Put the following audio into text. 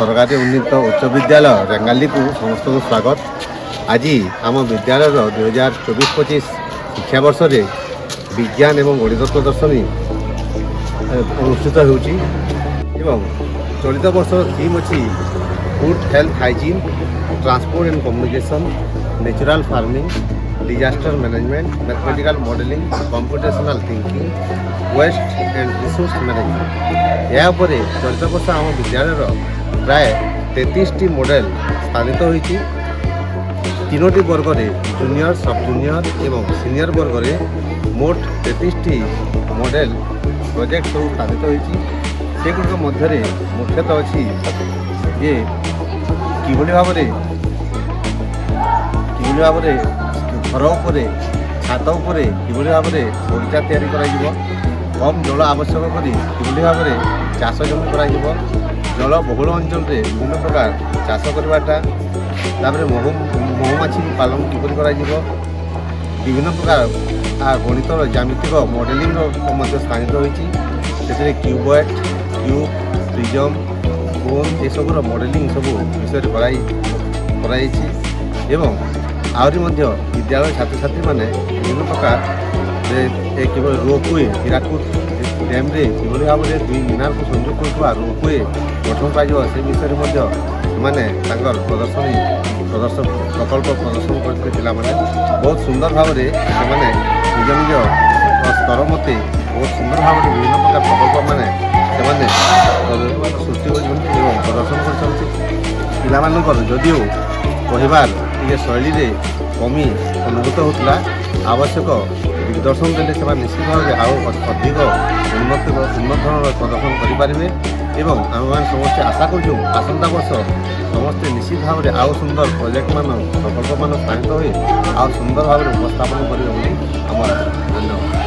सरकारी उन्नीत उच्च विद्यालय रेंगाली को समस्त को स्वागत। आज आम विद्यालय 2024-25 शिक्षा वर्ष रे विज्ञान एवं गणित प्रदर्शनी अनुष्ठित होउची एवं चलित वर्ष थीम अच्छी food health hygiene, transport and communication, natural farming, disaster management, mathematical modelling, computational thinking, waste and resource management. या चलित वर्ष आम विद्यालय प्राय 33टी मॉडल स्थानित होती। 3टी वर्ग में जूनियर, सब जूनियर एवं सीनियर वर्ग में मोट 33टी मॉडल प्रोजेक्ट सब स्थापित होती। सेगुड़िक मध्य मुख्यतः अच्छी जे किभली भाव घर उपर छात उपर किभली भाव बगीचा तैयारी करा कम जल आवश्यक करी किभली भाव चाष जमी करा जल बहुल अंचल में विभिन्न प्रकार चाष करवाटा महुमाछी पालन किपरि करा विभिन्न प्रकार गणित ज्यामितिक मॉडलिंग स्थानित होती। क्यूबॉइड, क्यूब, प्रिज्म, कोन ये सब मॉडलिंग सब विषय कराई एवं आहरी विद्यालय छात्र छात्री मैंने विभिन्न प्रकार रोपवे हीराकुद डैम रे किभली भाव में 2 मीनार को संयोग कर रोपवे गठन कर विषय प्रदर्शन प्रकल्प प्रदर्शन करते बहुत सुंदर भाव में निज निज स्तर मते बहुत सुंदर भाव में विभिन्न प्रकार प्रकल्प मैंने सृष्टि प्रदर्शन कर जदिओ कहबार टे शैली कमी अनुभूत होता आवश्यक दिग्दर्शन देते से निश्चित भाव में अधिक उन्नत धरण प्रदर्शन करेंगे एवं आम मैंने समस्ते आशा करूँ आसंता वर्ष समस्ते निश्चित भाव में आउ सुंदर प्रोजेक्ट मान प्रकल्प मान स्थानित हुए आ सुंदर भाव में उपस्थापन करेंगे। धन्यवाद।